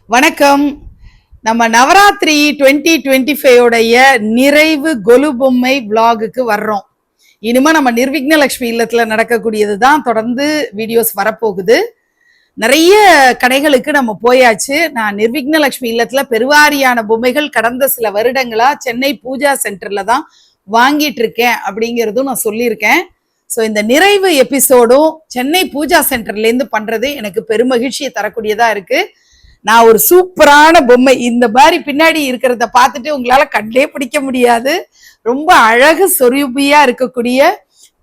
வணக்கம். நம்ம நவராத்திரி 2025 நிறைவு கொலு பொம்மை விளாகுக்கு வர்றோம். இனிமே நம்ம நிர்விக்னலட்சுமி இல்லத்துல நடக்கக்கூடியது தான் தொடர்ந்து வீடியோஸ் வரப்போகுது. நிறைய கடைகளுக்கு நம்ம போயாச்சு. நான் நிர்விக்னலட்சுமி இல்லத்துல பெருவாரியான பொம்மைகள் கடந்த சில வருடங்களா சென்னை பூஜா சென்டர்ல தான் வாங்கிட்டு இருக்கேன் அப்படிங்கிறதும் நான் சொல்லியிருக்கேன். ஸோ இந்த நிறைவு எபிசோடும் சென்னை பூஜா சென்டர்ல இருந்து பண்றது எனக்கு பெருமகிழ்ச்சியை தரக்கூடியதா இருக்கு. நான் ஒரு சூப்பரான பொம்மை இந்த மாதிரி பின்னாடி இருக்கிறத பார்த்துட்டு உங்களால கண்டே பிடிக்க முடியாது. ரொம்ப அழகு சொரூபியா இருக்கக்கூடிய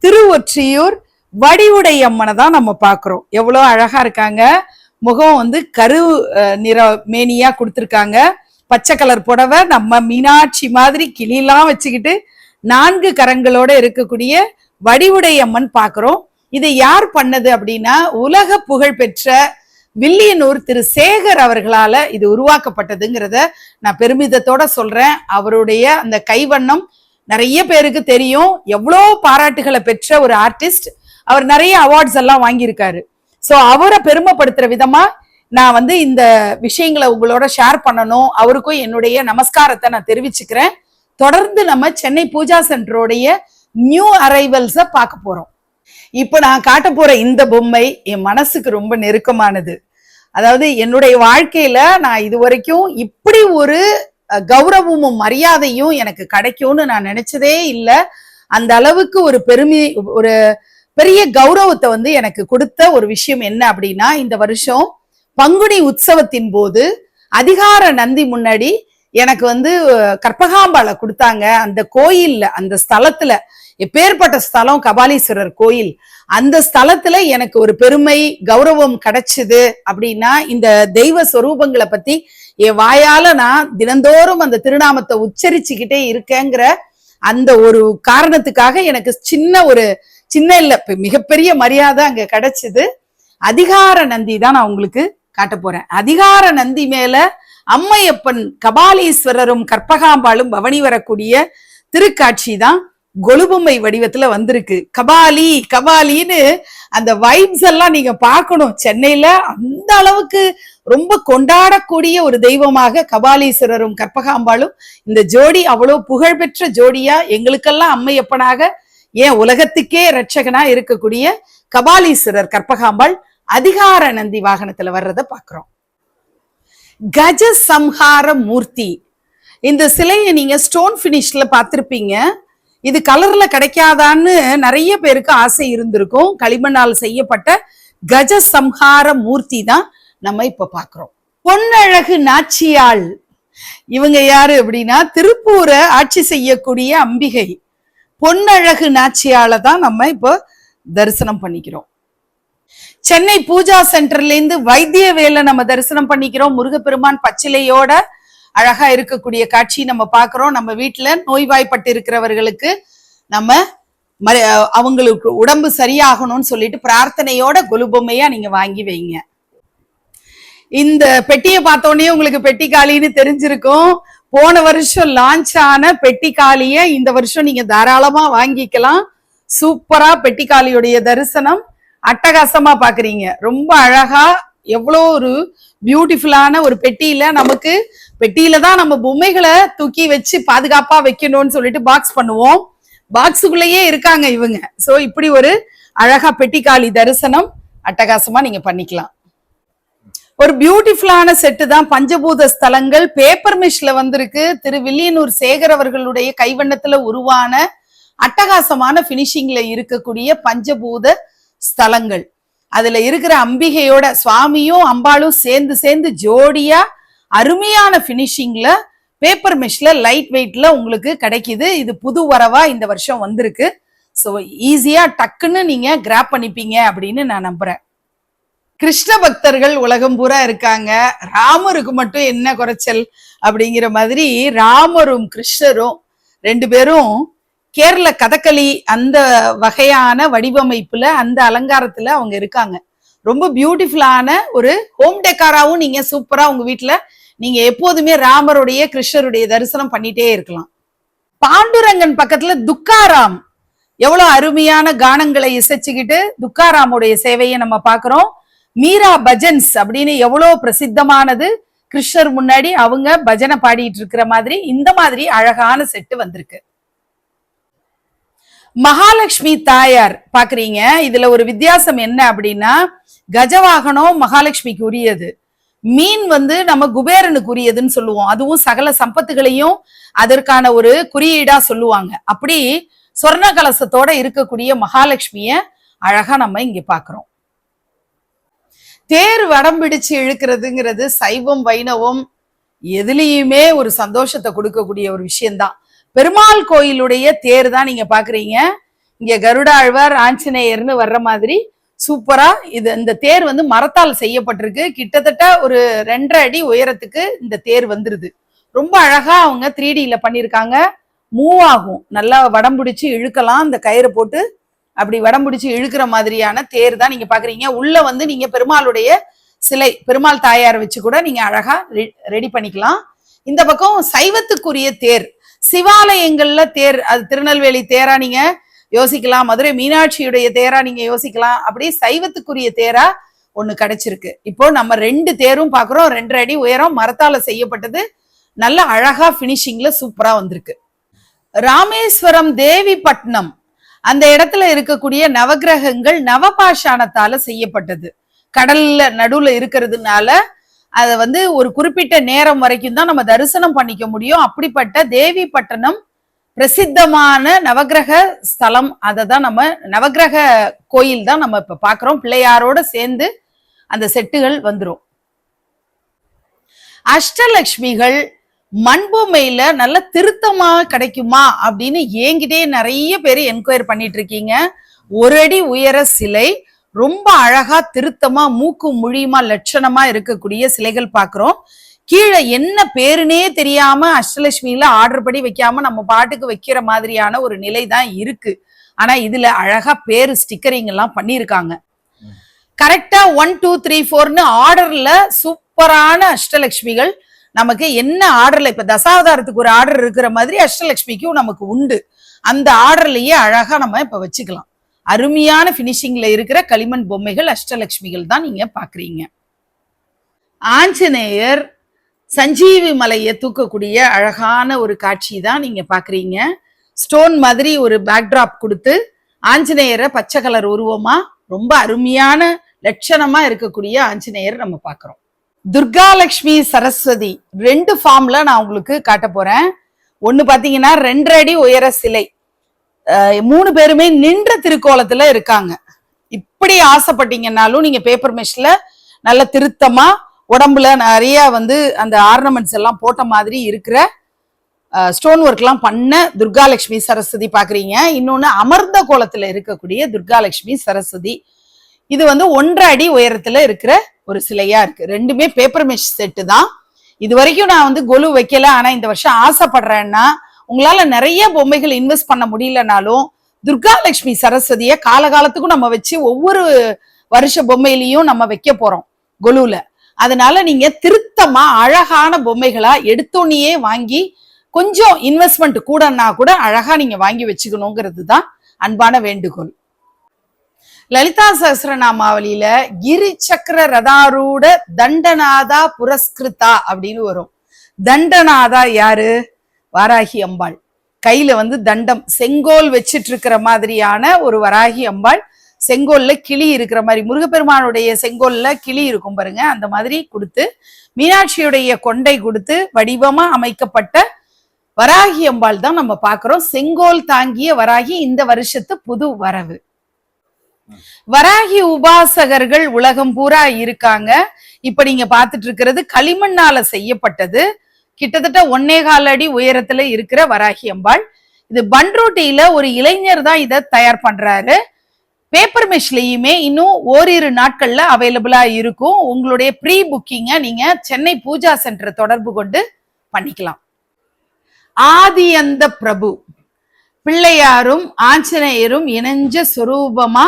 திருவொற்றியூர் வடிவுடை அம்மனை தான் நம்ம பார்க்கிறோம். எவ்வளோ அழகா இருக்காங்க. முகம் கரு நிற மேனியா கொடுத்துருக்காங்க. பச்சை கலர் புடவை, நம்ம மீனாட்சி மாதிரி கிளிலாம் வச்சுக்கிட்டு 4 கரங்களோட இருக்கக்கூடிய வடிவுடை அம்மன் பார்க்கிறோம். இதை யார் பண்ணது அப்படின்னா உலக புகழ் பெற்ற வில்லியனூர் திரு சேகர் அவர்களால இது உருவாக்கப்பட்டதுங்கிறத நான் பெருமிதத்தோட சொல்றேன். அவருடைய அந்த கைவண்ணம் நிறைய பேருக்கு தெரியும். எவ்வளோ பாராட்டுகளை பெற்ற ஒரு ஆர்டிஸ்ட். அவர் நிறைய அவார்ட்ஸ் எல்லாம் வாங்கியிருக்காரு. ஸோ அவரை பெருமைப்படுத்துற விதமா நான் இந்த விஷயங்களை உங்களோட ஷேர் பண்ணணும். அவருக்கும் என்னுடைய நமஸ்காரத்தை நான் தெரிவிச்சுக்கிறேன். தொடர்ந்து நம்ம சென்னை பூஜா சென்டருடைய நியூ அரைவல்ஸை பார்க்க போறோம். இப்ப நான் காட்ட போற இந்த பொம்மை என் மனசுக்கு ரொம்ப நெருக்கமானது. அதாவது என்னுடைய வாழ்க்கையில நான் இது வரைக்கும் இப்படி ஒரு கௌரவமும் மரியாதையும் எனக்கு கிடைக்கும்னு நான் நினைச்சதே இல்லை. அந்த அளவுக்கு ஒரு ஒரு பெரிய கௌரவத்தை எனக்கு கொடுத்த ஒரு விஷயம் என்ன அப்படின்னா, இந்த வருஷம் பங்குனி உற்சவத்தின் போது அதிகார நந்தி முன்னாடி எனக்கு கற்பகாம்பாளை கொடுத்தாங்க. அந்த கோயில்ல, அந்த ஸ்தலத்துல, எப்பேற்பட்ட ஸ்தலம் கபாலீஸ்வரர் கோயில், அந்த ஸ்தலத்துல எனக்கு ஒரு பெருமை கௌரவம் கிடைச்சது அப்படின்னா இந்த தெய்வ ஸ்வரூபங்களை பத்தி என் வாயால நான் தினந்தோறும் அந்த திருநாமத்தை உச்சரிச்சுக்கிட்டே இருக்கேங்கிற அந்த ஒரு காரணத்துக்காக எனக்கு சின்ன இல்ல மிகப்பெரிய மரியாதை அங்க கிடைச்சது. அதிகார நந்தி தான் நான் உங்களுக்கு காட்ட போறேன். அதிகார நந்தி மேல அம்மையப்பன் கபாலீஸ்வரரும் கற்பகாம்பாளும் பவனி வரக்கூடிய திருக்காட்சி தான் கொலுபொம்மை வடிவத்துல வந்திருக்கு. கபாலின்னு அந்த வைப்ஸ் எல்லாம் நீங்க பார்க்கணும். சென்னையில அந்த அளவுக்கு ரொம்ப கொண்டாடக்கூடிய ஒரு தெய்வமாக கபாலீஸ்வரரும் கற்பகாம்பாளும் இந்த ஜோடி அவ்வளவு புகழ்பெற்ற ஜோடியா எங்களுக்கெல்லாம் அம்மையப்பனாக ஏன் உலகத்துக்கே ரட்சகனா இருக்கக்கூடிய கபாலீஸ்வரர் கற்பகாம்பாள் அதிகார நந்தி வாகனத்துல வர்றத பாக்குறோம். கஜ சம்ஹார மூர்த்தி. இந்த சிலையை நீங்க ஸ்டோன் பினிஷ்ல பார்த்திருப்பீங்க. இது கலர்ல கிடைக்காதான்னு நிறைய பேருக்கு ஆசை இருந்திருக்கும். களிமண்ணால் செய்யப்பட்ட கஜ சம்ஹார மூர்த்தி தான் நம்ம இப்ப பாக்குறோம். பொன்னழகு நாச்சியாள் இவங்க யாரு அப்படின்னா திருப்பூரை ஆட்சி செய்யக்கூடிய அம்பிகை பொன்னழகு நாச்சியாளை தான் நம்ம இப்போ தரிசனம் பண்ணிக்கிறோம். சென்னை பூஜா சென்டர்ல இருந்து வைத்தியவேலை நம்ம தரிசனம் பண்ணிக்கிறோம். முருகப்பெருமான் பச்சிலையோட அழகா இருக்கக்கூடிய காட்சி நம்ம பாக்குறோம். நம்ம வீட்டுல நோய்வாய்ப்பட்டு இருக்கிறவர்களுக்கு நம்ம அவங்களுக்கு உடம்பு சரியாகணும்னு சொல்லிட்டு பிரார்த்தனையோட கொலுபொம்மையா நீங்க வாங்கி வைங்க. இந்த பெட்டியை பார்த்தோன்னே உங்களுக்கு பெட்டிக்காளின்னு தெரிஞ்சிருக்கும். போன வருஷம் லான்ச் ஆன பெட்டிக்காளிய இந்த வருஷம் நீங்க தாராளமா வாங்கிக்கலாம். சூப்பரா பெட்டிக்காளியுடைய தரிசனம் அட்டகாசமா பாக்குறீங்க. ரொம்ப அழகா எவ்வளோ ஒரு பியூட்டிஃபுல்லான ஒரு பெட்டியில தான் நம்ம பொம்மைகளை தூக்கி வச்சு பாதுகாப்பா வைக்கணும்னு சொல்லிட்டு பாக்ஸ் பண்ணுவோம். பாக்ஸுக்குள்ளேயே இருக்காங்க இவங்க. சோ இப்படி ஒரு அழகா பெட்டிக்காளி தரிசனம் அட்டகாசமா நீங்க பண்ணிக்கலாம். ஒரு பியூட்டிஃபுல்லான செட்டு தான். பஞ்சபூத ஸ்தலங்கள் பேப்பர் மிஷ்ல வந்திருக்கு. திரு வில்லியனூர் சேகர் அவர்களுடைய கைவண்ணத்துல உருவான அட்டகாசமான பினிஷிங்ல இருக்கக்கூடிய பஞ்சபூத ஸ்தலங்கள். அதுல இருக்கிற அம்பிகையோட சுவாமியும் அம்பாளும் சேர்ந்து ஜோடியா அருமையான பினிஷிங்ல பேப்பர் மெஷ்ல லைட் வெயிட்ல உங்களுக்கு கிடைக்குது. இது புது வரவா இந்த வருஷம் வந்திருக்கு. ஸோ ஈஸியா டக்குன்னு நீங்க கிராப் பண்ணிப்பீங்க அப்படின்னு நான் நம்புறேன். கிருஷ்ண பக்தர்கள் உலகம் பூரா இருக்காங்க. ராமருக்கு மட்டும் என்ன குறைச்சல் அப்படிங்கிற மாதிரி ராமரும் கிருஷ்ணரும் 2 பேரும் கேரள கதகளி அந்த வகையான வடிவமைப்புல அந்த அலங்காரத்துல அவங்க இருக்காங்க. ரொம்ப பியூட்டிஃபுல்லான ஒரு ஹோம் டெக்காராவும் நீங்க சூப்பரா உங்க வீட்டுல நீங்க எப்போதுமே ராமருடைய கிருஷ்ணருடைய தரிசனம் பண்ணிட்டே இருக்கலாம். பாண்டுரங்கன் பக்கத்துல துக்காராம் எவ்வளவு அருமையான கானங்களை இசைச்சுக்கிட்டு துக்காராமுடைய சேவையை நம்ம பாக்குறோம். மீரா பஜன்ஸ் அப்படின்னு எவ்வளவு பிரசித்தமானது. கிருஷ்ணர் முன்னாடி அவங்க பஜனை பாடிட்டு இருக்கிற மாதிரி இந்த மாதிரி அழகான செட்டு வந்திருக்கு. மகாலட்சுமி தாயார் பாக்குறீங்க. இதுல ஒரு வித்தியாசம் என்ன அப்படின்னா, கஜவாகனம் மகாலட்சுமிக்கு உரியது, மீன் நம்ம குபேரனுக்கு உரியதுன்னு சொல்லுவோம். அதுவும் சகல சம்பத்துகளையும் அதற்கான ஒரு குறியீடா சொல்லுவாங்க. அப்படி சொர்ண கலசத்தோட இருக்கக்கூடிய மகாலட்சுமிய அழகா நம்ம இங்க பாக்குறோம். தேர் வடம் பிடிச்சு இழுக்கிறதுங்கிறது சைவம் வைணவம் எதுலயுமே ஒரு சந்தோஷத்தை கொடுக்கக்கூடிய ஒரு விஷயம்தான். பெருமாள் கோயிலுடைய தேர் தான் நீங்க பாக்குறீங்க. இங்க கருடாழ்வார் ஆஞ்சநேயர்னு வர்ற மாதிரி சூப்பரா இந்த தேர் மரத்தால் செய்யப்பட்டிருக்கு. கிட்டத்தட்ட ஒரு 2.5 அடி உயரத்துக்கு இந்த தேர் வந்துருது. ரொம்ப அழகா அவங்க 3Dல பண்ணிருக்காங்க. மூவ் ஆகும், நல்லா வடம் பிடிச்சு இழுக்கலாம். இந்த கயிறு போட்டு அப்படி வடம் பிடிச்சு இழுக்கிற மாதிரியான தேர் தான் நீங்க பாக்குறீங்க. உள்ள நீங்க பெருமாளுடைய சிலை, பெருமாள் தாயார் வச்சு கூட நீங்க அழகா ரெடி பண்ணிக்கலாம். இந்த பக்கம் சைவத்துக்குரிய தேர், சிவாலயங்கள்ல தேர், அது திருநெல்வேலி தேரா நீங்க யோசிக்கலாம், மதுரை மீனாட்சியுடைய தேரா நீங்க யோசிக்கலாம். அப்படி சைவத்துக்குரிய தேரா ஒண்ணு கிடைச்சிருக்கு. இப்போ நம்ம 2 தேரும் பாக்குறோம். 2.5 அடி உயரம், மரத்தால செய்யப்பட்டது, நல்ல அழகா பினிஷிங்ல சூப்பரா வந்திருக்கு. ராமேஸ்வரம் தேவிப்பட்டினம் அந்த இடத்துல இருக்கக்கூடிய நவகிரகங்கள் நவபாஷாணத்தால செய்யப்பட்டது. கடல்ல நடுவுல இருக்கிறதுனால அதை ஒரு குறிப்பிட்ட நேரம் வரைக்கும் தான் நம்ம தரிசனம் பண்ணிக்க முடியும். அப்படிப்பட்ட தேவிப்பட்டினம் பிரசித்தமான நவகிரக ஸ்தலம். அதை தான் நம்ம நவகிரக கோயில் தான் நம்ம இப்ப பாக்குறோம். பிள்ளையாரோட சேர்ந்து அந்த செட்டுகள் வந்துரும். அஷ்டலட்சுமிகள் மண்பொம்மையில நல்ல திருத்தமா கிடைக்குமா அப்படின்னு என்கிட்டே நிறைய பேர் என்கொயர் பண்ணிட்டு இருக்கீங்க. 1 அடி உயர சிலை, ரொம்ப அழகா திருத்தமா மூக்கு முழியுமா லட்சணமா இருக்கக்கூடிய சிலைகள் பாக்குறோம். கீழே என்ன பேருனே தெரியாம அஷ்டலட்சுமியில ஆர்டர் படி வைக்காம நம்ம பாட்டுக்கு வைக்கிற மாதிரியான ஒரு நிலை தான் இருக்கு. ஆனா இதுல அழகா பேரு ஸ்டிக்கரிங் எல்லாம் பண்ணிருக்காங்க. கரெக்டா 1 2 3 4ன்னு ஆர்டர்ல சூப்பரான அஷ்டலட்சுமிகள் நமக்கு என்ன ஆர்டர்ல, இப்ப தசாவதாரத்துக்கு ஒரு ஆர்டர் இருக்கிற மாதிரி அஷ்டலட்சுமிக்கும் நமக்கு உண்டு. அந்த ஆர்டர்லயே அழகா நம்ம இப்ப வச்சுக்கலாம். அருமையான பினிஷிங்ல இருக்கிற களிமண் பொம்மைகள் அஷ்டலட்சுமிகள் தான் நீங்க பாக்குறீங்க. ஆஞ்சநேயர் சஞ்சீவி மலையை தூக்கக்கூடிய அழகான ஒரு காட்சி தான் நீங்க பாக்குறீங்க. ஸ்டோன் மாதிரி ஒரு பேக்டிராப் கொடுத்து ஆஞ்சநேயரை பச்சை கலர் உருவமா ரொம்ப அருமையான லட்சணமா இருக்கக்கூடிய ஆஞ்சநேயர் நம்ம பாக்குறோம். துர்காலட்சுமி சரஸ்வதி 2 ஃபார்ம்ல நான் உங்களுக்கு காட்ட போறேன். ஒண்ணு பாத்தீங்கன்னா 2.5 அடி உயர சிலை, 3 பேருமே நின்ற திருக்கோலத்துல இருக்காங்க. இப்படி ஆசைப்பட்டீங்கன்னாலும் நீங்க பேப்பர் மெஷ்ல நல்ல திருத்தமா உடம்புல நிறைய அந்த ஆர்னமெண்ட்ஸ் எல்லாம் போட்ட மாதிரி இருக்கிற ஸ்டோன் ஒர்க் எல்லாம் பண்ண துர்காலட்சுமி சரஸ்வதி பாக்குறீங்க. இன்னொன்னு அமர்ந்த கோலத்துல இருக்கக்கூடிய துர்காலட்சுமி சரஸ்வதி. இது 1.5 அடி உயரத்துல இருக்கிற ஒரு சிலையா இருக்கு. 2மே பேப்பர் மெஷ் செட்டு தான். இது வரைக்கும் நான் கொலு வைக்கல. ஆனா இந்த வருஷம் ஆசைப்படுறேன்னா, உங்களால நிறைய பொம்மைகள் இன்வெஸ்ட் பண்ண முடியலனாலும் துர்காலட்சுமி சரஸ்வதிய காலகாலத்துக்கும் நம்ம வச்சு ஒவ்வொரு வருஷ பொம்மையிலையும் நம்ம வைக்க போறோம் கொலுல. அதனால நீங்க திருத்தமா அழகான பொம்மைகளா எடுத்தோன்னையே வாங்கி, கொஞ்சம் இன்வெஸ்ட்மெண்ட் கூடன்னா கூட அழகா நீங்க வாங்கி வச்சுக்கணுங்கிறது தான் அன்பான வேண்டுகோள். லலிதா சஹஸ்ரநாமாவளியில கிரி சக்கர ரதாரூட தண்டநாதா புரஸ்கிருதா அப்படின்னு வரும். தண்டநாதா யாரு? வாராகி அம்பாள். கையில தண்டம், செங்கோல் வச்சிட்டு இருக்கிற மாதிரியான ஒரு வராகி அம்பாள். செங்கோல்ல கிளி இருக்கிற மாதிரி, முருகப்பெருமானுடைய செங்கோல்ல கிளி இருக்கும் பாருங்க, அந்த மாதிரி கொடுத்து, மீனாட்சியுடைய கொண்டை கொடுத்து வடிவமா அமைக்கப்பட்ட வராகி அம்பாள் தான் நம்ம பாக்குறோம். செங்கோல் தாங்கிய வராகி இந்த வருஷத்து புது வரவு. வராகி உபாசகர்கள் உலகம் பூரா இருக்காங்க. இப்ப நீங்க பாத்துட்டு இருக்கிறது களிமண்ணால செய்யப்பட்டது. கிட்டத்தட்ட 1.25 அடி உயரத்துல இருக்கிற வராகி அம்பாள். இது பண்ருட்டியில ஒரு இளைஞர் தான் இதை தயார் பண்றாரு. பேப்பர் மெஷ்லயுமே இன்னும் ஓரிரு நாட்கள்ல அவைலபிளா இருக்கும். உங்களுடைய ப்ரீ புக்கிங்க நீங்க சென்னை பூஜா சென்டர் தொடர்பு கொண்டு பண்ணிக்கலாம். ஆதி அந்த பிரபு பிள்ளையாரும் ஆஞ்சநேயரும் இணைஞ்ச சொரூபமா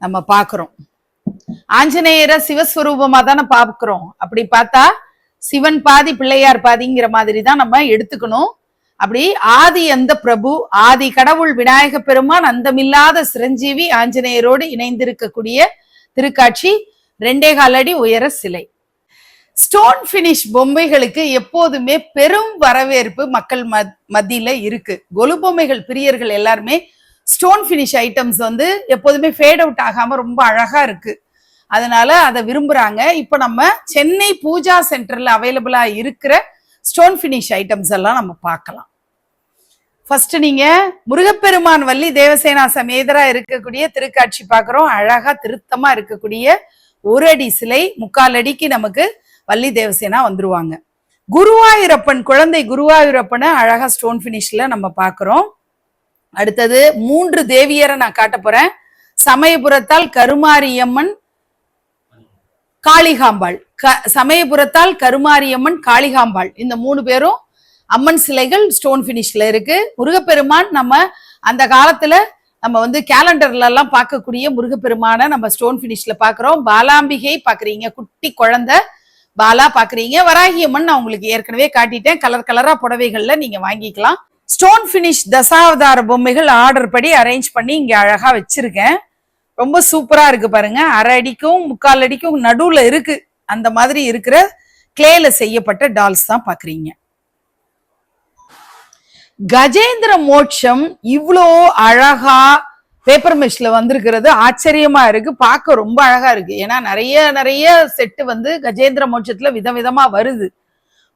நம்ம பாக்குறோம். ஆஞ்சநேயரை சிவஸ்வரூபமா தானே பாக்குறோம். அப்படி பார்த்தா சிவன் பாதி பிள்ளையார் பாதிங்கிற மாதிரி தான் நம்ம எடுத்துக்கணும். அப்படி ஆதி அந்த பிரபு, ஆதி கடவுள் விநாயக பெருமான், அந்தமில்லாத சிரஞ்சீவி ஆஞ்சநேயரோடு இணைந்திருக்கக்கூடிய திருக்காட்சி 2.25 அடி உயர சிலை. ஸ்டோன் பினிஷ் பொம்மைகளுக்கு எப்போதுமே பெரும் வரவேற்பு மக்கள் மத்தியில இருக்கு. கொலு பொம்மைகள் பிரியர்கள் எல்லாருமே ஸ்டோன் பினிஷ் ஐட்டம்ஸ் வந்து எப்போதுமே ஃபேட் அவுட் ஆகாம ரொம்ப அழகா இருக்கு, அதனால அதை விரும்புறாங்க. இப்ப நம்ம சென்னை பூஜா சென்டர்ல அவைலபிளா இருக்கிற ஸ்டோன் பினிஷ் ஐட்டம்ஸ் எல்லாம் நம்ம பார்க்கலாம். ஃபர்ஸ்ட் நீங்க முருகப்பெருமான் வள்ளி தேவசேனா சமேதரா இருக்கக்கூடிய திருக்காட்சி பார்க்கிறோம். அழகா திருத்தமா இருக்கக்கூடிய 1 அடி சிலை, 3/4 அடிக்கு நமக்கு வள்ளி தேவசேனா வந்துருவாங்க. குருவாயூரப்பன், குழந்தை குருவாயூரப்பனை அழகா ஸ்டோன் பினிஷ்ல நம்ம பார்க்கிறோம். அடுத்தது 3 தேவியரை நான் காட்ட போறேன். சமயபுரத்தால் கருமாரியம்மன், காளிகாம்பாள். சமயபுரத்தால் கருமாரியம்மன், காளிகாம்பாள், இந்த 3 பேரும் அம்மன் சிலைகள் ஸ்டோன் பினிஷ்ல இருக்கு. முருகப்பெருமான் நம்ம அந்த காலத்துல நம்ம வந்து கேலண்டர்ல எல்லாம் பார்க்கக்கூடிய முருகப்பெருமான நம்ம ஸ்டோன் பினிஷ்ல பாக்குறோம். பாலாம்பிகை பாக்குறீங்க, குட்டி குழந்தை பாலா பாக்குறீங்க. வராகியம்மன் நான் உங்களுக்கு ஏற்கனவே காட்டிட்டேன், கலர் கலரா புடவைகள்ல நீங்க வாங்கிக்கலாம். ஸ்டோன் பினிஷ் தசாவதார பொம்மைகள் ஆர்டர் படி அரேஞ்ச் பண்ணி இங்க அழகா வச்சிருக்கேன். ரொம்ப சூப்பரா இருக்கு பாருங்க. 1/2 அடிக்கும் 3/4 அடிக்கும் நடுவுல இருக்கு, அந்த மாதிரி இருக்கிற கிளேல செய்யப்பட்ட டால்ஸ் தான் பாக்குறீங்க. கஜேந்திர மோட்சம் இவ்வளோ அழகா பேப்பர் மெஷ்ல வந்திருக்கிறது ஆச்சரியமா இருக்கு, பார்க்க ரொம்ப அழகா இருக்கு. ஏன்னா நிறைய செட்டு வந்து கஜேந்திர மோட்சத்துல விதவிதமா வருது.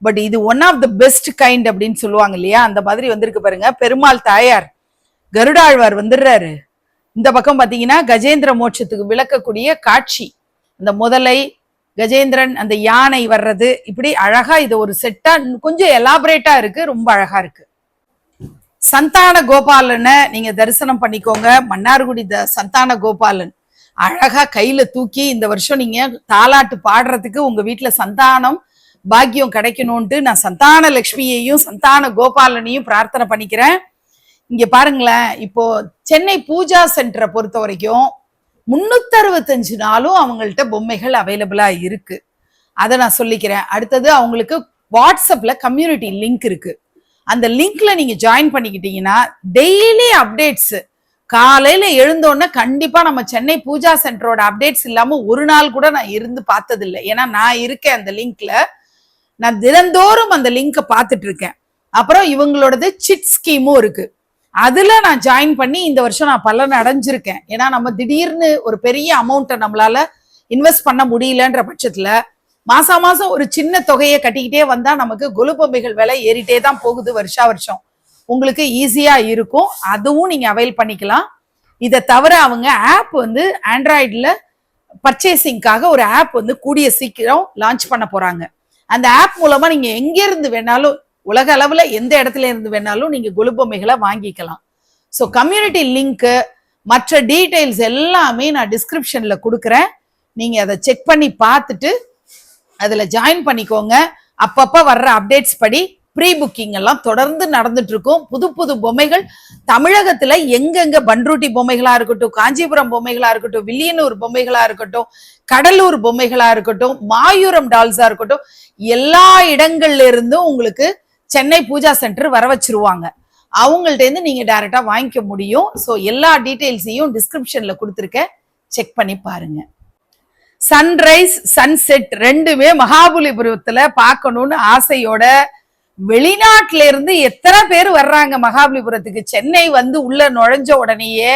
பட் இது one of the best kind அப்படின்னு சொல்லுவாங்க இல்லையா, அந்த மாதிரி வந்திருக்கு பாருங்க. பெருமாள் தாயார், கருடாழ்வார் வந்துடுறாரு. இந்த பக்கம் பாத்தீங்கன்னா கஜேந்திர மோட்சத்துக்கு விளக்கக்கூடிய காட்சி, அந்த முதலை, கஜேந்திரன், அந்த யானை வர்றது, இப்படி அழகா இது ஒரு செட்டா கொஞ்சம் எலாபரேட்டா இருக்கு, ரொம்ப அழகா இருக்கு. சந்தான கோபாலனை நீங்க தரிசனம் பண்ணிக்கோங்க. மன்னார்குடி சந்தான கோபாலன் அழகா கையில தூக்கி இந்த வருஷம் நீங்க தாலாட்டு பாடுறதுக்கு உங்க வீட்டுல சந்தானம் பாக்கியம் கிடைக்கணும்ட்டு நான் சந்தான லட்சுமியையும் சந்தான கோபாலனையும் பிரார்த்தனை பண்ணிக்கிறேன். இங்க பாருங்களேன், இப்போ சென்னை பூஜா சென்டரை பொறுத்த வரைக்கும் 365 நாளும் அவங்கள்ட்ட பொம்மைகள் அவைலபிளா இருக்கு, அதை நான் சொல்லிக்கிறேன். அடுத்தது அவங்களுக்கு வாட்ஸ்அப்ல கம்யூனிட்டி லிங்க் இருக்கு, அந்த லிங்க்ல நீங்க ஜாயின் பண்ணிக்கிட்டீங்கன்னா டெய்லி அப்டேட்ஸ், காலையில எழுந்தோடனே கண்டிப்பா நம்ம சென்னை பூஜா சென்டரோட அப்டேட்ஸ் இல்லாம ஒரு நாள் கூட நான் இருந்து பார்த்ததில்லை. ஏன்னா நான் இருக்கேன் அந்த லிங்க்ல, நான் தினந்தோறும் அந்த லிங்கை பார்த்துட்டு இருக்கேன். அப்புறம் இவங்களோடது சிட் ஸ்கீமும் இருக்கு, அதுல நான் ஜாயின் பண்ணி இந்த வருஷம் நான் பலன் அடைஞ்சிருக்கேன். ஏன்னா நம்ம திடீர்னு ஒரு பெரிய அமௌண்ட்டை நம்மளால இன்வெஸ்ட் பண்ண முடியலன்ற பட்சத்துல மாசம் ஒரு சின்ன தொகையை கட்டிக்கிட்டே வந்தா நமக்கு கொலு பொம்மைகள் விலை ஏறிட்டே தான் போகுது வருஷம். உங்களுக்கு ஈஸியா இருக்கும், அதுவும் நீங்க அவைல் பண்ணிக்கலாம். இதை தவிர அவங்க ஆப் வந்து ஆண்ட்ராய்டுல பர்ச்சேசிங்காக ஒரு ஆப் வந்து கூடிய சீக்கிரம் லான்ச் பண்ண போறாங்க. அந்த ஆப் மூலமா நீங்க எங்க இருந்து வேணாலும், உலக அளவுல எந்த இடத்துல இருந்து வேணாலும் நீங்க கொலு பொம்மைகளை வாங்கிக்கலாம். ஸோ கம்யூனிட்டி லிங்க் மற்ற டீடைல்ஸ் எல்லாமே நான் டிஸ்கிரிப்ஷன்ல கொடுக்குறேன், நீங்க அதை செக் பண்ணி பார்த்துட்டு அதுல ஜாயின் பண்ணிக்கோங்க. அப்பப்ப வர்ற அப்டேட்ஸ் படி ப்ரீ புக்கிங் எல்லாம் தொடர்ந்து நடந்துட்டு இருக்கும். புது பொம்மைகள் தமிழகத்துல எங்கெங்க, பண்ருட்டி பொம்மைகளா இருக்கட்டும், காஞ்சிபுரம் பொம்மைகளா இருக்கட்டும், வில்லியனூர் பொம்மைகளா இருக்கட்டும், கடலூர் பொம்மைகளா இருக்கட்டும், மாயூரம் டால்ஸா இருக்கட்டும், எல்லா இடங்கள்ல இருந்தும் உங்களுக்கு சென்னை பூஜா சென்டர் வர வச்சிருவாங்க. அவங்கள்ட்ட இருந்து நீங்க டைரக்டா வாங்கிக்க முடியும். ஸோ எல்லா டீடைல்ஸையும் டிஸ்கிரிப்ஷன்ல கொடுத்துருக்கேன், செக் பண்ணி பாருங்க. சன்ரைஸ் சன்செட் ரெண்டுமே மகாபலிபுரத்துல பார்க்கணும்னு ஆசையோட வெளிநாட்டுல இருந்து எத்தனை பேர் வர்றாங்க மகாபலிபுரத்துக்கு. சென்னை வந்து உள்ள நுழைஞ்ச உடனேயே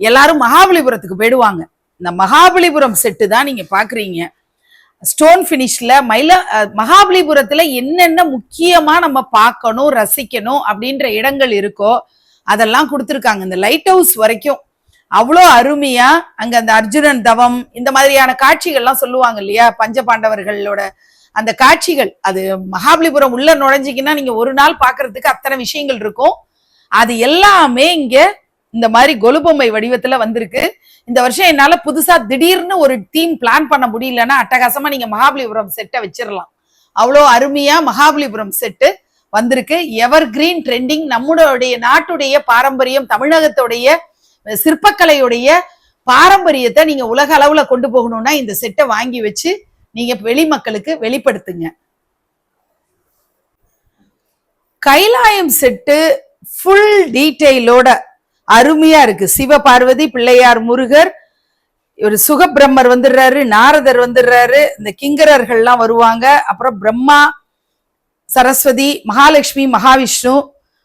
எல்லாரும் மகாபலிபுரத்துக்கு போயிடுவாங்க. இந்த மகாபலிபுரம் செட்டு தான் நீங்க பாக்குறீங்க. ஸ்டோன் பினிஷ்ல மகாபலிபுரத்துல என்னென்ன முக்கியமா நம்ம பார்க்கணும், ரசிக்கணும் அப்படின்ற இடங்கள் இருக்கோ அதெல்லாம் கொடுத்துருக்காங்க. இந்த லைட் ஹவுஸ் வரைக்கும் அவ்வளோ அருமையா அங்க அந்த அர்ஜுனன் தவம், இந்த மாதிரியான காட்சிகள்லாம் சொல்லுவாங்க இல்லையா, பஞ்ச பாண்டவர்களோட அந்த காட்சிகள். அது மகாபலிபுரம் உள்ள நுழைஞ்சிங்கன்னா நீங்க ஒரு நாள் பாக்குறதுக்கு அத்தனை விஷயங்கள் இருக்கும். அது எல்லாமே இங்க இந்த மாதிரி கொலு பொம்மை வடிவத்துல வந்திருக்கு. இந்த வருஷம் என்னால புதுசா திடீர்னு ஒரு தீம் பிளான் பண்ண முடியலன்னா அட்டகாசமா நீங்க மகாபலிபுரம் செட்டை வச்சிடலாம். அவ்வளோ அருமையா மகாபலிபுரம் செட்டு வந்திருக்கு. எவர் கிரீன் ட்ரெண்டிங், நம்மளுடைய நாட்டுடைய பாரம்பரியம், தமிழகத்துடைய சிற்பக்கலையுடைய பாரம்பரியத்தை நீங்க உலக அளவுல கொண்டு போகணும்னா இந்த செட்டை வாங்கி வச்சு நீங்க வெளி மக்களுக்கு வெளிப்படுத்துங்க. கைலாயம் செட்டு ஃபுல் டீடைலோட அருமையா இருக்கு. சிவ பார்வதி, பிள்ளையார், முருகர், ஒரு சுகபிரம்மர் வந்துடுறாரு, நாரதர் வந்துடுறாரு, இந்த கிங்கரர்கள்லாம் வருவாங்க. அப்புறம் பிரம்மா, சரஸ்வதி, மகாலட்சுமி, மகாவிஷ்ணு,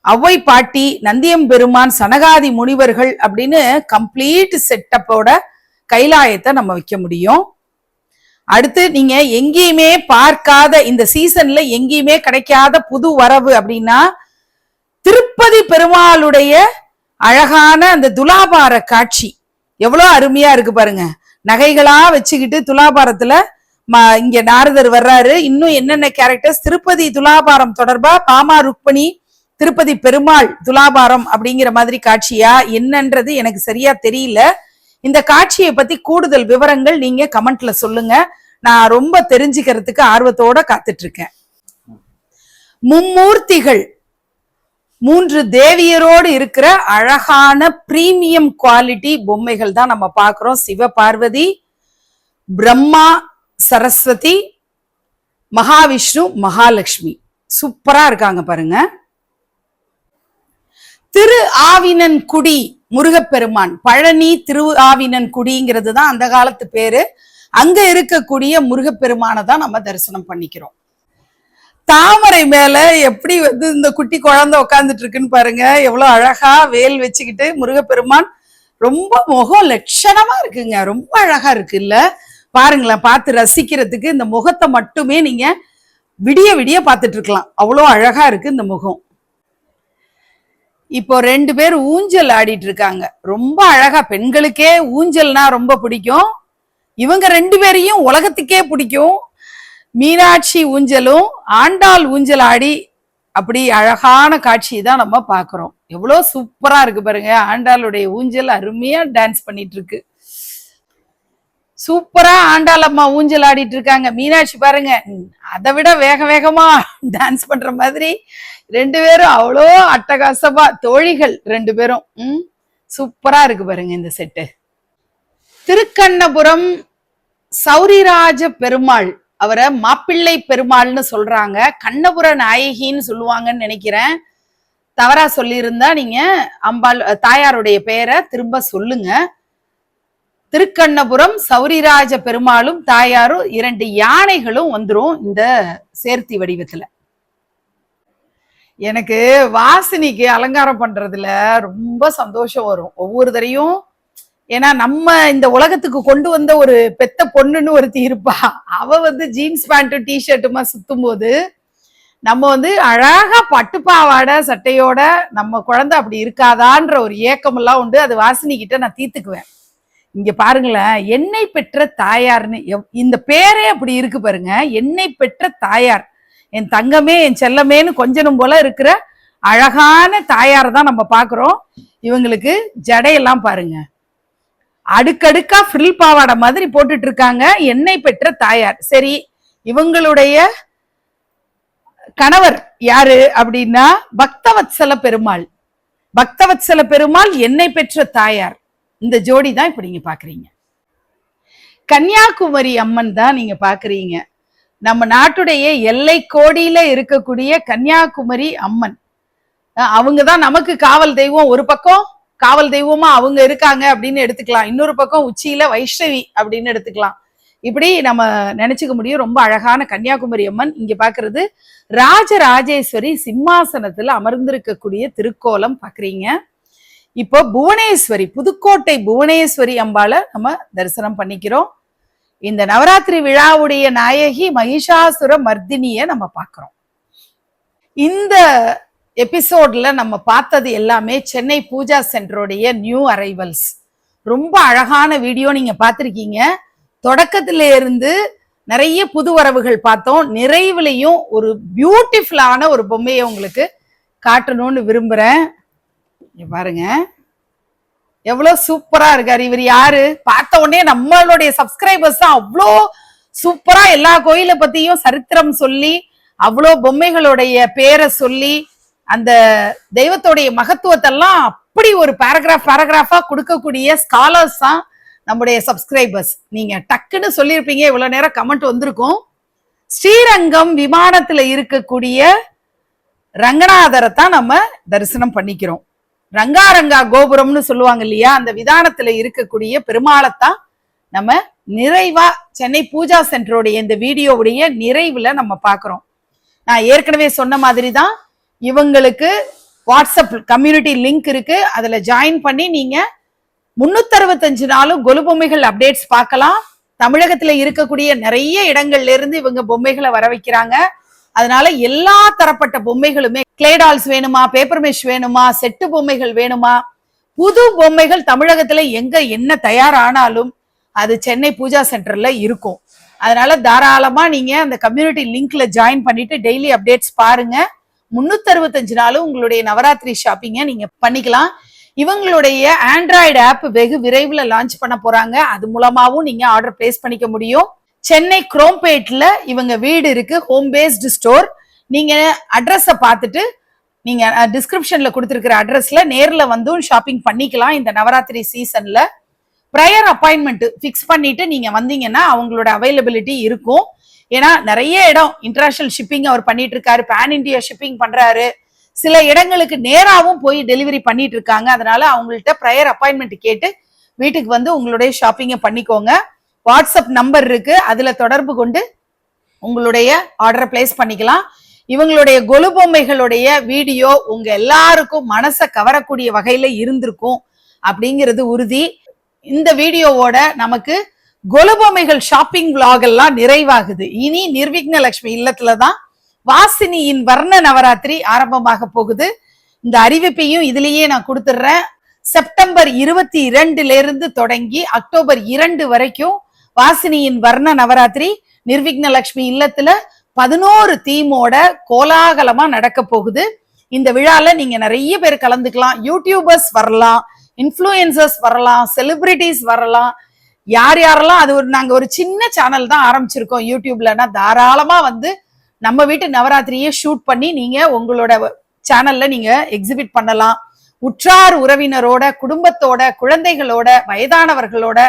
அவ்வை பாட்டி, நந்தியம் பெருமான், சனகாதி முனிவர்கள் அப்படின்னு கம்ப்ளீட் செட்டப்போட கைலாயத்தை நம்ம வைக்க முடியும். அடுத்து நீங்க எங்கேயுமே பார்க்காத, இந்த சீசன்ல எங்கேயுமே கிடைக்காத புது வரவு அப்படின்னா திருப்பதி பெருமாளுடைய அழகான அந்த துலாபார காட்சி எவ்வளவு அருமையா இருக்கு பாருங்க. நகைகளா வச்சுக்கிட்டு துலாபாரத்துல இங்க நாரதர் வர்றாரு. இன்னும் என்னென்ன கேரக்டர்ஸ் திருப்பதி துலாபாரம் தொடர்பா, பாமா ருக்மணி திருப்பதி பெருமாள் துலாபாரம் அப்படிங்கிற மாதிரி காட்சியா என்னன்றது எனக்கு சரியா தெரியல. இந்த காட்சியை பத்தி கூடுதல் விவரங்கள் நீங்க கமெண்ட்ல சொல்லுங்க. நான் ரொம்ப தெரிஞ்சுக்கிறதுக்கு ஆர்வத்தோட காத்துட்டு இருக்கேன். மும்மூர்த்திகள், 3 தேவியரோடு இருக்கிற அழகான பிரீமியம் குவாலிட்டி பொம்மைகள் தான் நம்ம பார்க்கிறோம். சிவ பார்வதி, பிரம்மா, சரஸ்வதி, மகாவிஷ்ணு, மகாலட்சுமி சூப்பரா இருக்காங்க பாருங்க. திரு ஆவினன்குடி முருகப்பெருமான், பழனி திரு ஆவினன்குடிங்கிறது தான் அந்த காலத்து பேரு. அங்க இருக்கக்கூடிய முருகப்பெருமானை தான் நம்ம தரிசனம் பண்ணிக்கிறோம். தாமரை மேல எப்படி இந்த குட்டி குழந்தை உட்காந்துட்டு இருக்குன்னு பாருங்க. எவ்வளவு அழகா வேல் வச்சுக்கிட்டு முருகப்பெருமான், ரொம்ப முகம் லட்சணமா இருக்குங்க, ரொம்ப அழகா இருக்கு இல்ல? பாருங்களேன், பார்த்து ரசிக்கிறதுக்கு இந்த முகத்தை மட்டுமே நீங்க விடிய விடிய பார்த்துட்டு இருக்கலாம், அவ்வளோ அழகா இருக்கு இந்த முகம். இப்போ 2 பேர் ஊஞ்சல் ஆடிட்டு இருக்காங்க, ரொம்ப அழகா. பெண்களுக்கே ஊஞ்சல்னா ரொம்ப பிடிக்கும், இவங்க 2 பேரையும் உலகத்துக்கே பிடிக்கும். மீனாட்சி ஊஞ்சலும் ஆண்டாள் ஊஞ்சல் ஆடி அப்படி அழகான காட்சி தான் நம்ம பாக்குறோம். எவ்வளவு சூப்பரா இருக்கு பாருங்க. ஆண்டாளுடைய ஊஞ்சல் அருமையா டான்ஸ் பண்ணிட்டு இருக்கு. சூப்பரா ஆண்டாள் அம்மா ஊஞ்சல் ஆடிட்டு இருக்காங்க. மீனாட்சி பாருங்க, அதை விட வேக வேகமா டான்ஸ் பண்ற மாதிரி 2 பேரும் அவ்வளோ அட்டகாசமா தோழிகள் 2 பேரும். சூப்பரா இருக்கு பாருங்க இந்த செட்டு. திருக்கண்ணபுரம் சௌரிராஜ பெருமாள், அவரை மாப்பிள்ளை பெருமாள்னு சொல்றாங்க, கண்ணபுர நாயகின்னு சொல்லுவாங்கன்னு நினைக்கிறேன். தவறா சொல்லியிருந்தா நீங்க அம்பாள் தாயாருடைய பெயரை திரும்ப சொல்லுங்க. திருக்கண்ணபுரம் சௌரிராஜ பெருமாளும் தாயாரும் 2 யானைகளும் வந்துரும் இந்த சேர்த்தி வடிவத்துல. எனக்கு வாசினிக்கு அலங்காரம் பண்றதுல ரொம்ப சந்தோஷம் வரும் ஒவ்வொரு தரையும். ஏன்னா நம்ம இந்த உலகத்துக்கு கொண்டு வந்த ஒரு பெத்த பொண்ணுன்னு ஒருத்தி இருப்பா, அவ ஜீன்ஸ் பேண்ட்டும் டிஷர்ட்டுமா சுத்தும் போது நம்ம அழகா பட்டுப்பாவாடை சட்டையோட நம்ம குழந்தை அப்படி இருக்காதான்ற ஒரு ஏக்கம் எல்லாம் உண்டு. அது வாசினி கிட்ட நான் தீர்த்துக்குவேன். இங்க பாருங்களேன், என்னை பெற்ற தாயார்னு இந்த பேரே அப்படி இருக்கு பாருங்க. என்னை பெற்ற தாயார், என் தங்கமே என் செல்லமேன்னு கொஞ்சனும் போல இருக்கிற அழகான தாயார் தான் நம்ம பாக்குறோம். இவங்களுக்கு ஜடையெல்லாம் பாருங்க, அடுக்கடுக்கா ஃப்ரில் பாவாடை மாதிரி போட்டுட்டு இருக்காங்க. என்னை பெற்ற தாயார். சரி, இவங்களுடைய கணவர் யாரு அப்படின்னா பக்தவத்சல பெருமாள். பக்தவத்சல பெருமாள், என்னை பெற்ற தாயார். இந்த ஜோடி தான் இப்ப நீங்க பாக்குறீங்க. கன்னியாகுமரி அம்மன் தான் நீங்க பாக்குறீங்க. நம்ம நாட்டுடைய எல்லை கோடியில இருக்கக்கூடிய கன்னியாகுமரி அம்மன், அவங்கதான் நமக்கு காவல் தெய்வம். ஒரு பக்கம் காவல் தெய்வமா அவங்க இருக்காங்க அப்படின்னு எடுத்துக்கலாம், இன்னொரு பக்கம் உச்சியில வைஷ்ணவி அப்படின்னு எடுத்துக்கலாம். இப்படி நம்ம நினைச்சுக்க முடியும். ரொம்ப அழகான கன்னியாகுமரி அம்மன். இங்க பாக்குறது ராஜராஜேஸ்வரி சிம்மாசனத்துல அமர்ந்திருக்கக்கூடிய திருக்கோலம் பாக்குறீங்க. இப்போ புவனேஸ்வரி, புதுக்கோட்டை புவனேஸ்வரி அம்பாளை நம்ம தரிசனம் பண்ணிக்கிறோம். இந்த நவராத்திரி விழாவுடைய நாயகி மகிஷாசுர மர்தினிய நம்ம பார்க்கிறோம். இந்த எபிசோட்ல நம்ம பார்த்தது எல்லாமே சென்னை பூஜா சென்டருடைய நியூ அரைவல்ஸ். ரொம்ப அழகான வீடியோ நீங்க பார்த்திருக்கீங்க. தொடக்கத்தில இருந்து நிறைய புது வரவுகள் பார்த்தோம். நிறைவுலையும் ஒரு பியூட்டிஃபுல்லான ஒரு பொம்மையை உங்களுக்கு காட்டணும்னு விரும்புறேன். பாருங்க எவ்வளவு சூப்பரா இருக்காரு. இவர் யாரு? பார்த்த உடனே நம்மளுடைய சப்ஸ்கிரைபர்ஸ் தான் அவ்வளோ சூப்பரா எல்லா கோயிலை பத்தியும் சரித்திரம் சொல்லி, அவ்வளோ பொம்மைகளுடைய பேரை சொல்லி, அந்த தெய்வத்தோடைய மகத்துவத்தெல்லாம் அப்படி ஒரு பேராகிராஃபா கொடுக்கக்கூடிய ஸ்காலர்ஸ் தான் நம்முடைய சப்ஸ்கிரைபர்ஸ். நீங்க டக்குன்னு சொல்லியிருப்பீங்க, இவ்வளவு நேரம் கமெண்ட் வந்திருக்கும். ஸ்ரீரங்கம் விமானத்துல இருக்கக்கூடிய ரங்கநாதரை தான் நம்ம தரிசனம் பண்ணிக்கிறோம். ரங்காரங்கா கோபுரம்னு சொல்லுவாங்க இல்லையா, அந்த விதானத்துல இருக்கக்கூடிய பெருமாளைத்தான் நம்ம நிறைவா சென்னை பூஜா சென்டருடைய இந்த வீடியோவுடைய நிறைவுல நம்ம பார்க்கிறோம். நான் ஏற்கனவே சொன்ன மாதிரி தான் இவங்களுக்கு வாட்ஸ்அப் கம்யூனிட்டி லிங்க் இருக்கு. அதுல ஜாயின் பண்ணி நீங்க 365 நாளும் கொலு பொம்மைகள் அப்டேட்ஸ் பார்க்கலாம். தமிழகத்துல இருக்கக்கூடிய நிறைய இடங்கள்ல இருந்து இவங்க பொம்மைகளை வர வைக்கிறாங்க. அதனால எல்லா தரப்பட்ட பொம்மைகளுமே கிளேடால்ஸ் வேணுமா, பேப்பர் மெஷ் வேணுமா, செட்டு பொம்மைகள் வேணுமா, புது பொம்மைகள் தமிழகத்துல எங்க என்ன தயாரானாலும் அது சென்னை பூஜா சென்டர்ல இருக்கும். அதனால தாராளமா நீங்க அந்த கம்யூனிட்டி லிங்க்ல ஜாயின் பண்ணிட்டு டெய்லி அப்டேட்ஸ் பாருங்க. 365 நாளும் உங்களுடைய நவராத்திரி ஷாப்பிங்க நீங்க பண்ணிக்கலாம். இவங்களுடைய ஆண்ட்ராய்டு ஆப் வெகு விரைவில் லான்ச் பண்ண போறாங்க. அது மூலமாவும் நீங்க ஆர்டர் பிளேஸ் பண்ணிக்க முடியும். சென்னை குரோம்பேட்ல இவங்க வீடு இருக்கு, ஹோம் பேஸ்டு ஸ்டோர். நீங்க அட்ரஸ பார்த்துட்டு நீங்க டிஸ்கிரிப்ஷன்ல கொடுத்திருக்கிற அட்ரஸ்ல நேர்ல வந்தும் ஷாப்பிங் பண்ணிக்கலாம். இந்த நவராத்திரி சீசன்ல ப்ரையர் அப்பாயின்மெண்ட் ஃபிக்ஸ் பண்ணிட்டு நீங்க வந்தீங்கன்னா அவங்களோட அவைலபிலிட்டி இருக்கும். ஏன்னா நிறைய இடம் இன்டர்நேஷனல் ஷிப்பிங் அவர் பண்ணிட்டு இருக்காரு, பேன் இண்டியா ஷிப்பிங் பண்றாரு, சில இடங்களுக்கு நேராவும் போய் டெலிவரி பண்ணிட்டு இருக்காங்க. அதனால அவங்கள்ட்ட ப்ரையர் அப்பாயின்மெண்ட் கேட்டு வீட்டுக்கு வந்து உங்களுடைய ஷாப்பிங்கை பண்ணிக்கோங்க. வாட்ஸ்அப் நம்பர் இருக்கு, அதுல தொடர்பு கொண்டு உங்களுடைய ஆர்டரை பிளேஸ் பண்ணிக்கலாம். இவங்களுடைய கொலு பொம்மைகளுடைய வீடியோ உங்க எல்லாருக்கும் மனசை கவரக்கூடிய வகையில இருந்திருக்கும் அப்படிங்கிறது உறுதி. இந்த வீடியோவோட நமக்கு கொலு பொம்மைகள் ஷாப்பிங் விளாக் எல்லாம் நிறைவாகுது. இனி நிர்விக்னலட்சுமி இல்லத்துலதான் வாசினியின் வர்ண நவராத்திரி ஆரம்பமாக போகுது. இந்த அறிவிப்பையும் இதுலயே நான் கொடுத்துடுறேன். செப்டம்பர் 22 தொடங்கி அக்டோபர் 2 வரைக்கும் வாசினியின் வர்ண நவராத்திரி நிர்விக்னலட்சுமி இல்லத்துல 11 தீமோட கோலாகலமா நடக்க போகுது. இந்த விழால நீங்க நிறைய பேர் கலந்துக்கலாம். யூடியூபர்ஸ் வரலாம், இன்ஃப்ளூயன்சர்ஸ் வரலாம், செலிபிரிட்டிஸ் வரலாம். யார் யாரெல்லாம் அது நாங்க ஒரு சின்ன சேனல் தான் ஆரம்பிச்சிருக்கோம் யூடியூப்லன்னா தாராளமா வந்து நம்ம வீட்டு நவராத்திரியை ஷூட் பண்ணி நீங்க உங்களோட சேனல்ல நீங்க எக்ஸிபிட் பண்ணலாம். உற்றார் உறவினரோட, குடும்பத்தோட, குழந்தைகளோட, வயதானவர்களோட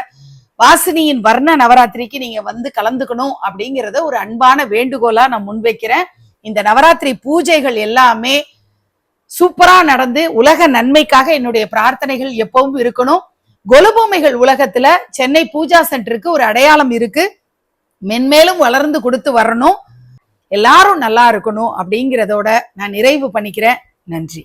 வாசினியின் வர்ண நவராத்திரிக்கு நீங்க வந்து கலந்துக்கணும் அப்படிங்கிறத ஒரு அன்பான வேண்டுகோளா நான் முன்வைக்கிறேன். இந்த நவராத்திரி பூஜைகள் எல்லாமே சூப்பரா நடந்து உலக நன்மைக்காக என்னுடைய பிரார்த்தனைகள் எப்பவும் இருக்கணும். கொலு பொம்மைகள் உலகத்துல சென்னை பூஜா சென்டருக்கு ஒரு அடையாளம் இருக்கு. மென்மேலும் வளர்ந்து கொடுத்து வரணும், எல்லாரும் நல்லா இருக்கணும் அப்படிங்கிறதோட நான் நிறைவு பண்ணிக்கிறேன். நன்றி.